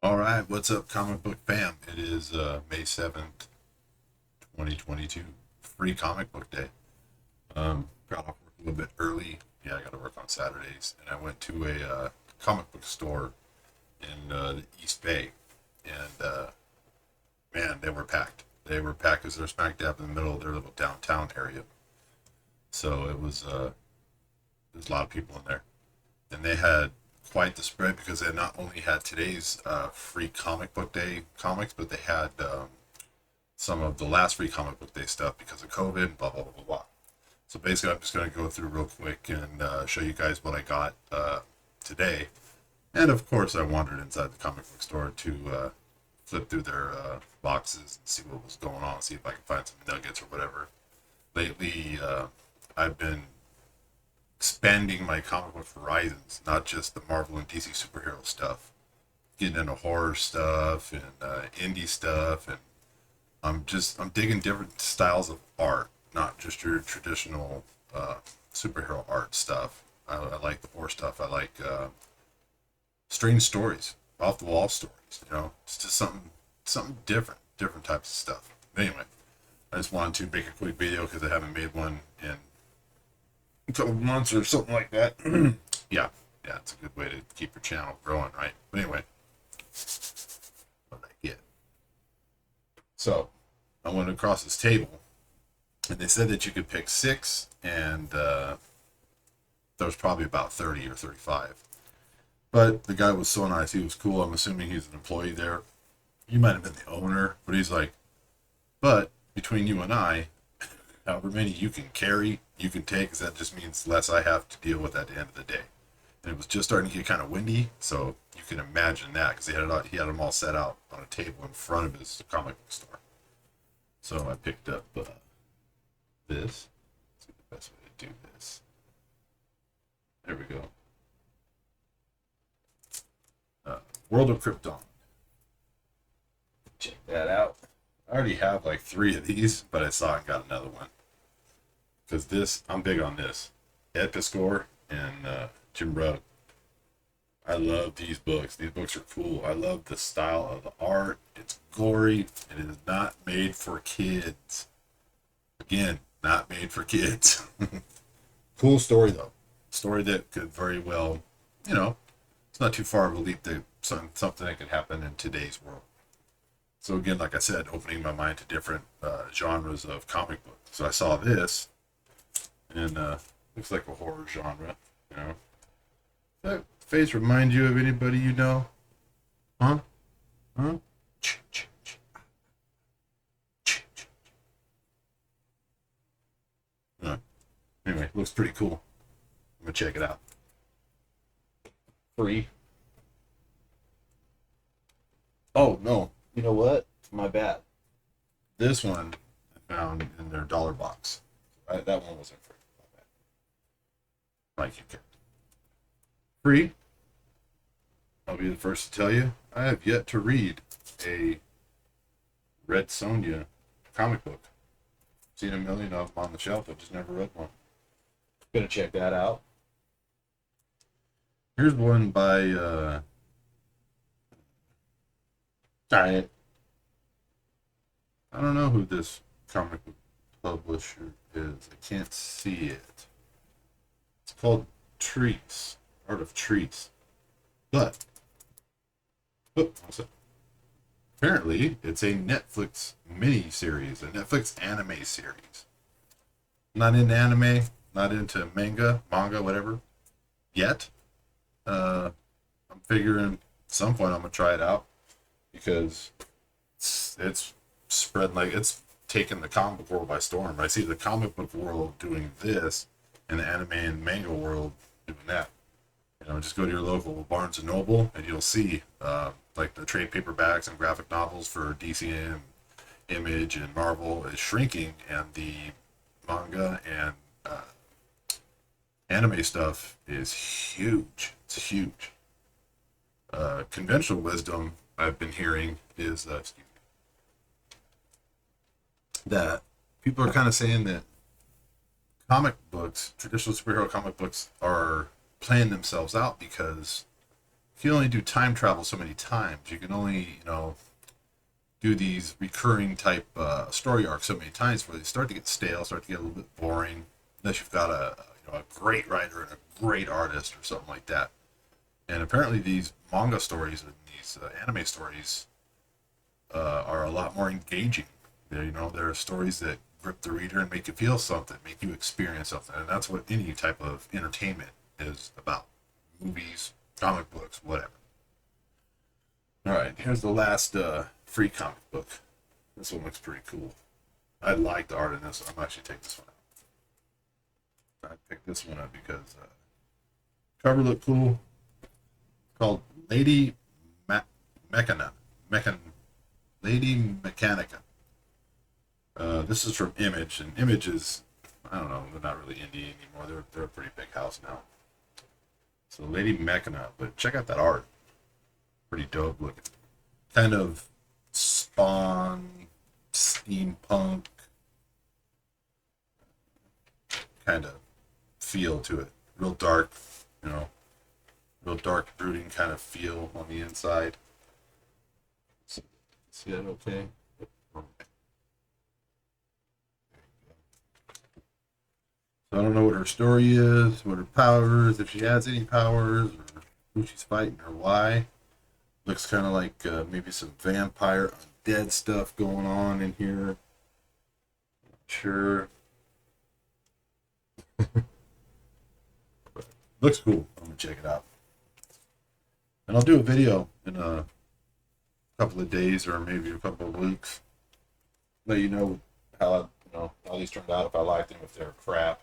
All right, what's up, comic book fam? It is May 7th, 2022, free comic book day. Got off work a little bit early. Yeah, I got to work on Saturdays. And I went to a comic book store in the East Bay. And man, they were packed. They were packed because they're smack dab in the middle of their little downtown area. So there's a lot of people in there. And they had quite the spread because they not only had today's free comic book day comics, but they had some of the last free comic book day stuff because of COVID, blah, blah, blah, blah, blah. So basically, I'm just going to go through real quick and show you guys what I got today. And of course, I wandered inside the comic book store to flip through their boxes and see what was going on, see if I can find some nuggets or whatever. Lately, I've been expanding my comic book horizons, not just the Marvel and DC superhero stuff. Getting into horror stuff and indie stuff, and I'm digging different styles of art, not just your traditional superhero art stuff. I like the horror stuff. I like strange stories, off the wall stories. It's just something different, different types of stuff. But anyway, I just wanted to make a quick video because I haven't made one in a couple months or something like that. yeah, yeah, it's a good way to keep your channel growing, right? But anyway, what did I get? So I went across this table, and they said that you could pick six, and there was probably about 30 or 35. But the guy was so nice. He was cool. I'm assuming he's an employee there. He might have been the owner, but he's like, but between you and I, however many you can carry, you can take, because that just means less I have to deal with at the end of the day. And it was just starting to get kind of windy, so you can imagine that, because he had them all set out on a table in front of his comic book store. So I picked up this. Let's see the best way to do this. There we go. World of Krypton. Check that out. I already have like 3 of these, but I saw and got another one. Because I'm big on this. Ed Piscor and Jim Rugg. I love these books. These books are cool. I love the style of the art. It's gory, and it is not made for kids. Again, not made for kids. Cool story, though. Story that could very well, it's not too far of a leap to something that could happen in today's world. So again, like I said, opening my mind to different genres of comic books. So I saw this, and looks like a horror genre. Does that face remind you of anybody you know? Huh? Huh? Uh, anyway, looks pretty cool. I'm gonna check it out. Free. Oh no! You know what? My bad. This one I found in their dollar box. That one wasn't free. My bad. Like you can. Free. I'll be the first to tell you. I have yet to read a Red Sonja comic book. Seen a million of them on the shelf. I just never read one. Gonna check that out. Here's one by I don't know who this comic book publisher is. I can't see it. It's called Treats, Art of Treats. But what's it? Apparently, it's a Netflix mini series, a Netflix anime series. Not into anime, not into manga, whatever. Yet, I'm figuring at some point I'm gonna try it out because it's spread like it's taken the comic book world by storm. I see the comic book world doing this, and the anime and manga world doing that. Just go to your local Barnes and Noble, and you'll see like the trade paperbacks and graphic novels for DC and Image and Marvel is shrinking, and the manga and anime stuff is huge. It's huge. Conventional wisdom I've been hearing is that people are kind of saying that comic books, traditional superhero comic books, are playing themselves out because can only do time travel so many times. You can only, do these recurring type story arcs so many times where they start to get stale, start to get a little bit boring, unless you've got a great writer and a great artist or something like that. And apparently these manga stories and these anime stories are a lot more engaging. There are stories that grip the reader and make you feel something, make you experience something, and that's what any type of entertainment is about. Movies, comic books, whatever. All right, here's the last free comic book. This one looks pretty cool. I like the art in this one. I'm actually taking this one out. I picked this one up because cover looked cool. It's called Lady Lady Mechanica. This is from Image, and Image is, I don't know, they're not really indie anymore. They're a pretty big house now. So Lady Mechana, but check out that art. Pretty dope looking. Kind of Spawn, steampunk kind of feel to it. Real dark, real dark, brooding kind of feel on the inside. See that okay? So I don't know what her story is, what her powers, if she has any powers, or who she's fighting, or why. Looks kind of like maybe some vampire undead stuff going on in here. Not sure. Looks cool. I'm going to check it out. And I'll do a video in a couple of days or maybe a couple of weeks. Let you know how these turned out, if I liked them, if they're crap.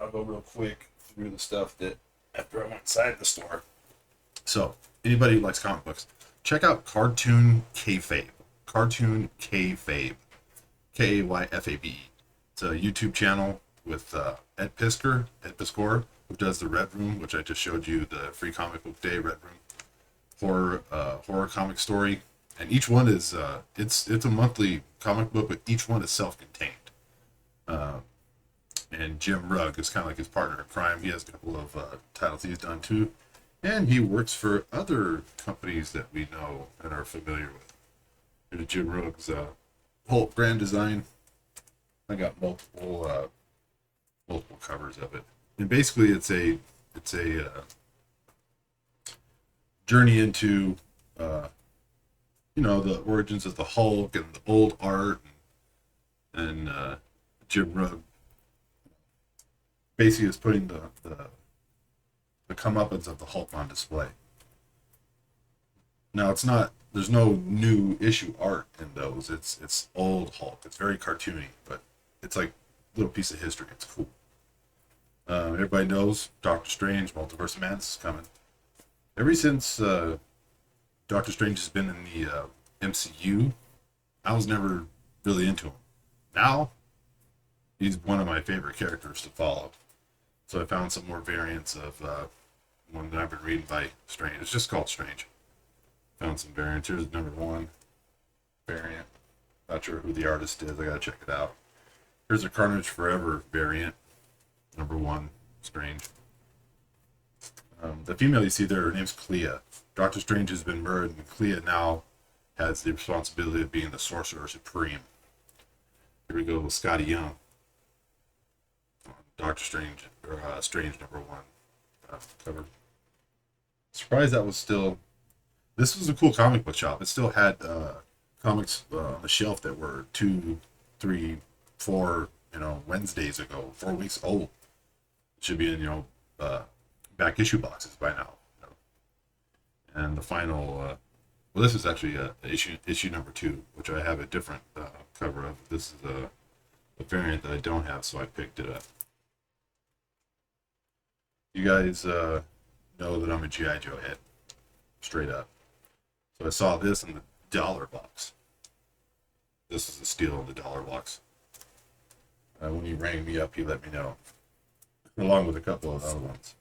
I'll go real quick through the stuff that after I went inside the store. So, anybody who likes comic books, check out Cartoon Kayfabe. Cartoon Kayfabe. Kayfabe. It's a YouTube channel with Ed Piskor, who does the Red Room, which I just showed you, the free comic book day Red Room horror comic story. And each one is it's a monthly comic book, but each one is self-contained. And Jim Rugg is kind of like his partner in crime. He has a couple of titles he's done too. And he works for other companies that we know and are familiar with. Here's Jim Rugg's Hulk brand design. I got multiple covers of it. And basically it's a journey into the origins of the Hulk and the old art, and Jim Rugg basically is putting the comeuppance of the Hulk on display. Now there's no new issue art in those. It's old Hulk. It's very cartoony, but it's like a little piece of history. It's cool. Everybody knows Doctor Strange, Multiverse of Madness is coming. Ever since Doctor Strange has been in the MCU, I was never really into him. Now, he's one of my favorite characters to follow. So I found some more variants of one that I've been reading by Strange. It's just called Strange. Found some variants. Here's number 1 variant. Not sure who the artist is. I gotta check it out. Here's a Carnage Forever variant. Number 1, Strange. The female you see there, her name's Clea. Doctor Strange has been murdered, and Clea now has the responsibility of being the Sorcerer Supreme. Here we go with Scotty Young. Doctor Strange, or Strange number 1 cover. Surprised that was still. This was a cool comic book shop. It still had comics on the shelf that were 2, 3, 4, Wednesdays ago, 4 weeks old. It should be in back issue boxes by now. And the final. Well, this is actually issue number 2, which I have a different cover of. This is a variant that I don't have, so I picked it up. You guys know that I'm a G.I. Joe head, straight up. So I saw this in the dollar box. This is a steal in the dollar box. When he rang me up, he let me know, along with a couple of other ones.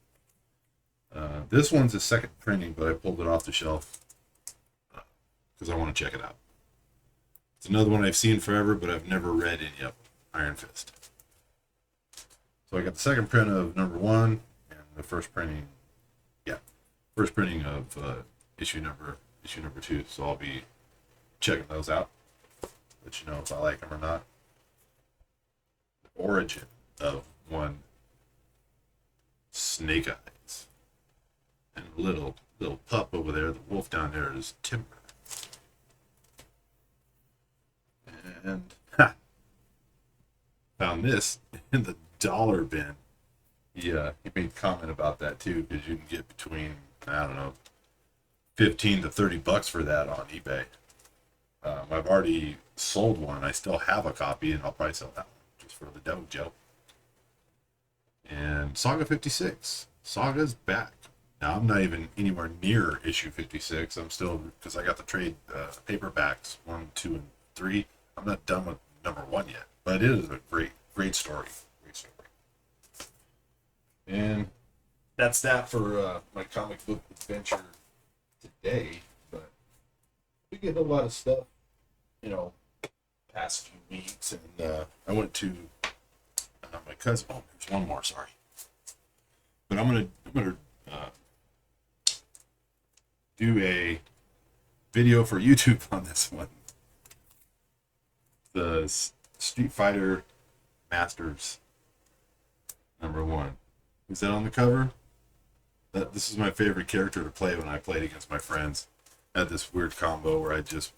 This one's a second printing, but I pulled it off the shelf because I want to check it out. It's another one I've seen forever, but I've never read any of them. Iron Fist. So I got the second print of number 1, and the first printing, yeah. first printing of issue number 2. So I'll be checking those out. Let you know if I like them or not. The origin of one Snake Eyes, and a little pup over there. The wolf down there is Timber. And found this in the dollar bin. Yeah, he made comment about that too, because you can get between, I don't know, 15 to 30 bucks for that on eBay. I've already sold one. I still have a copy, and I'll probably sell that one just for the dojo. And Saga 56. Saga's back. Now, I'm not even anywhere near issue 56. I'm still, because I got the trade paperbacks 1, 2, and 3. I'm not done with number 1 yet, but it is a great story. Great story. And that's that for my comic book adventure today. But we get a lot of stuff, past few weeks. And I went to my cousin. Oh, there's one more. Sorry, but I'm gonna do a video for YouTube on this one. The Street Fighter Masters #1. Is that on the cover? This is my favorite character to play when I played against my friends. I had this weird combo where I just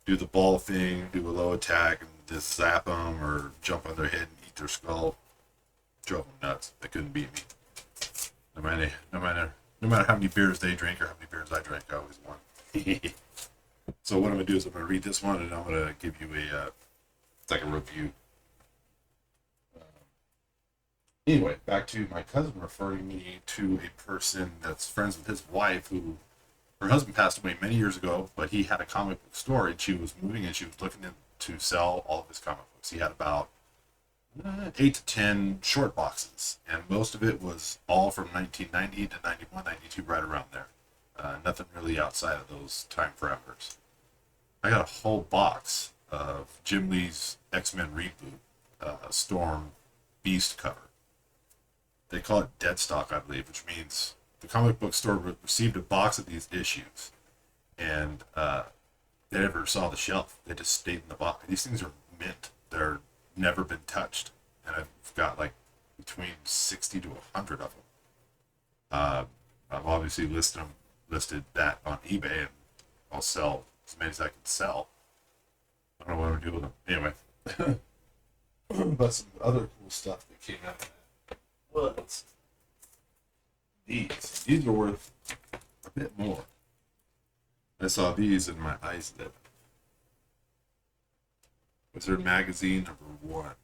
do the ball thing, do a low attack, and just zap them or jump on their head and eat their skull. Drove them nuts. They couldn't beat me. No matter how many beers they drink or how many beers I drink, I always won. So what I'm gonna do is I'm gonna read this one and I'm gonna give you it's like a review. Anyway, back to my cousin referring me to a person that's friends with his wife, who her husband passed away many years ago, but he had a comic book store and she was moving and she was looking to sell all of his comic books. He had about 8 to 10 short boxes, and most of it was all from 1990 to 91, 92, right around there. Nothing really outside of those time parameters. I got a whole box of Jim Lee's X-Men reboot, Storm Beast cover. They call it dead stock, I believe, which means the comic book store received a box of these issues, and they never saw the shelf. They just stayed in the box. These things are mint. They're never been touched, and I've got like between 60 to 100 of them. I've obviously listed that on eBay, and I'll sell as many as I can sell. I don't know what I'm doing with them. Anyway, but some other cool stuff that came out of that was these. These are worth a bit more. I saw these and my eyes lit. Wizard Magazine #1.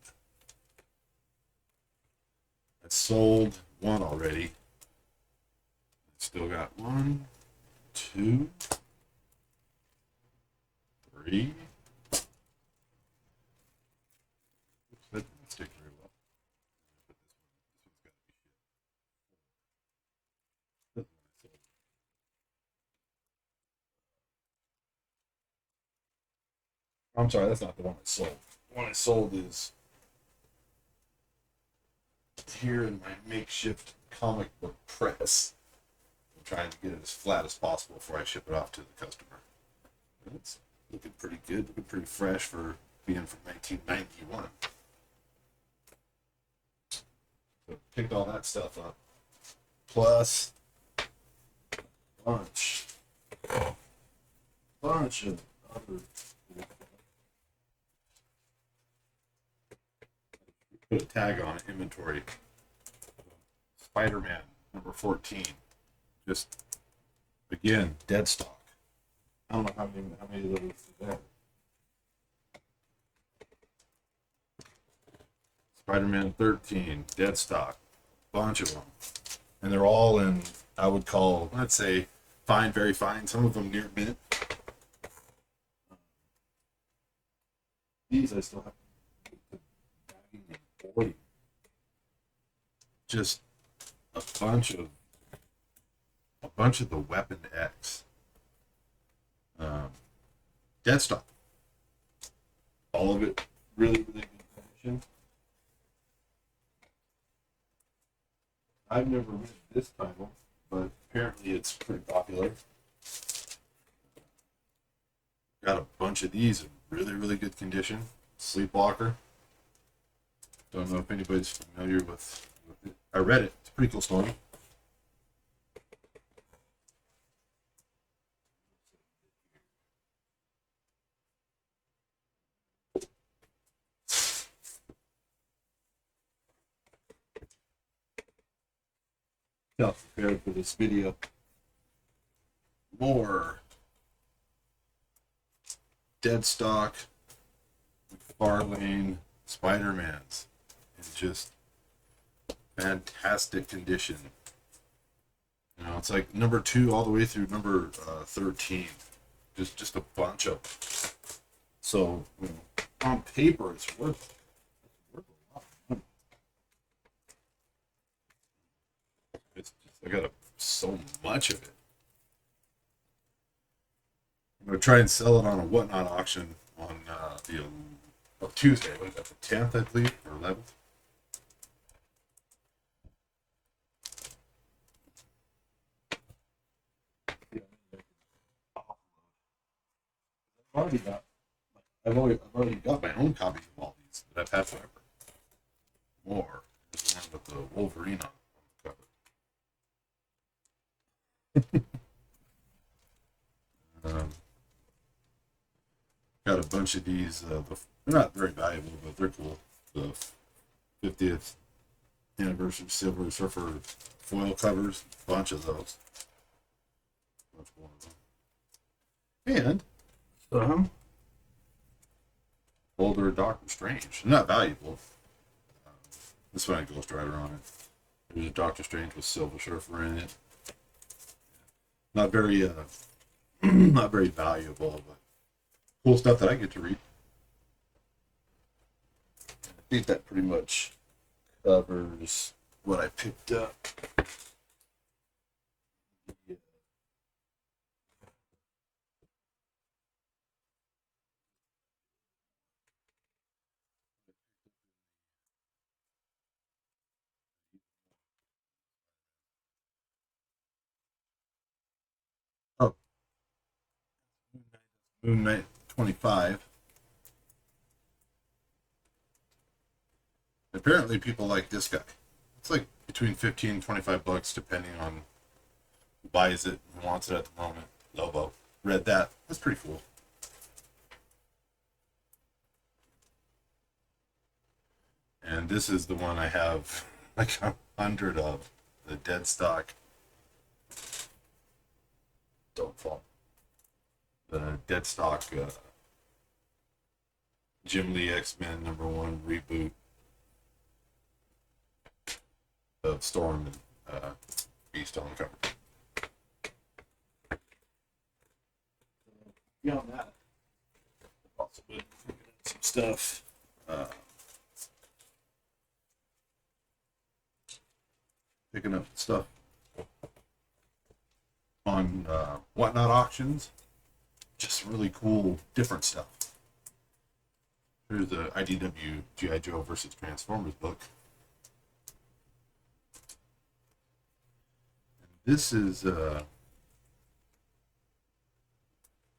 I sold one already. Still got 1, 2, 3. That didn't stick very well. This one's got to be shit. I'm sorry, that's not the one I sold. The one I sold is here in my makeshift comic book press. I'm trying to get it as flat as possible before I ship it off to the customer. It's looking pretty good, looking pretty fresh for being from 1991. So picked all that stuff up. Plus a bunch of other put a tag on it, inventory. Spider-Man #14. Just again, dead stock. I don't know how many of those are there. Spider-Man 13, dead stock. Bunch of them. And they're all in, I would call, let's say, fine, very fine. Some of them near mint. These I still have. Just a bunch of the Weapon X. Dead stock. All of it really good condition. I've never read this title, but Apparently it's pretty popular. Got a bunch of these in really, really good condition. Sleepwalker. Don't know if anybody's familiar with it. I read it. It's a pretty cool story. Got prepared for this video. More dead stock McFarlane Spider-Mans in just fantastic condition. You know, it's like number 2 all the way through number 13. Just a bunch of them. So, you know, on paper, it's worth a lot of money. It's just, I got so much of it. I'm gonna try and sell it on a whatnot auction on Tuesday. What is that? The 10th, I believe, or 11th. I've already got my own copy of all these that I've had forever. More. There's one with the Wolverine on the cover. Got a bunch of these. They're not very valuable, but they're cool. The 50th anniversary Silver Surfer foil covers. A bunch of those. Much more of them. And older Doctor Strange. Not valuable. This one had Ghost Rider on it. There's a Doctor Strange with Silver Surfer in it. Not very not very valuable, but cool stuff that I get to read. I think that pretty much covers what I picked up. Oh, Moon Knight 25. Apparently people like this guy. It's like between 15 and 25 bucks depending on who buys it and wants it at the moment. Lobo. Read that. That's pretty cool. And this is the one I have like 100 of. The dead stock. Don't fall. The dead stock Jim Lee X-Men #1 reboot of Storm and Beast on the cover. Beyond that, also been some stuff. Picking up stuff on whatnot auctions. Just really cool, different stuff. Here's the IDW G.I. Joe versus Transformers book. This is oh,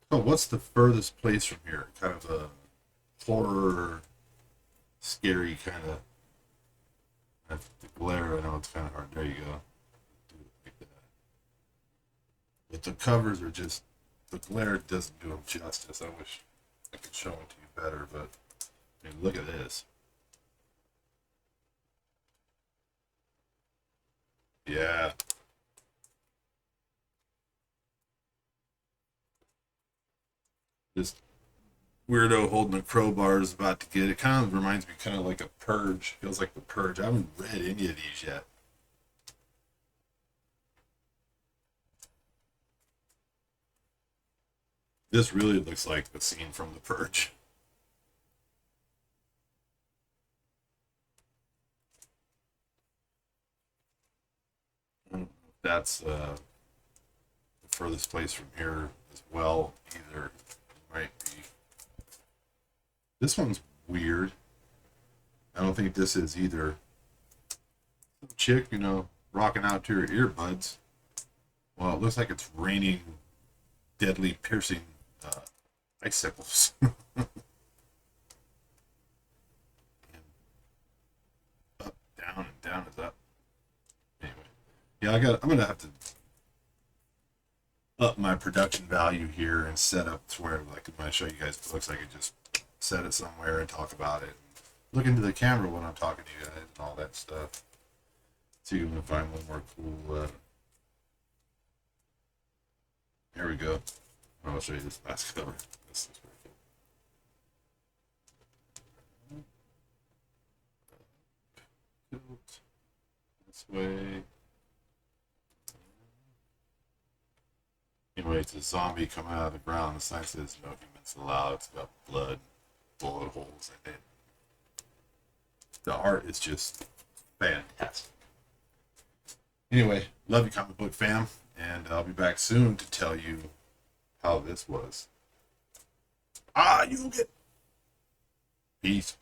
what's the furthest place from here? Kind of a horror, scary kind of. The glare, I know it's kind of hard. There you go. Do it like that. But the covers are just, the glare doesn't do them justice. I wish I could show it to you better, but I mean, look at this. Yeah. This weirdo holding a crowbar is about to get it. Kind of reminds me kind of like a Purge. Feels like the Purge. I haven't read any of these yet. This really looks like the scene from the Purge. I don't know if that's the furthest place from here as well. Either it might be. This one's weird. I don't think this is either. Some chick, you know, rocking out to her earbuds Well, it looks like it's raining deadly, piercing uh, icicles. Up, down, and down is up. Anyway, yeah, I'm gonna have to up my production value here and set up to where, like, when I show you guys books, I could just set it somewhere and talk about it. Look into the camera when I'm talking to you guys and all that stuff. See if we can find one more cool. Here we go. I'll show you this last cover. This is pretty cool. This way. Anyway, it's a zombie coming out of the ground. The sign says no humans allowed. It's got blood, bullet holes in it. The art is just fantastic. Anyway, love you, comic book fam, and I'll be back soon to tell you how this was. You get peace.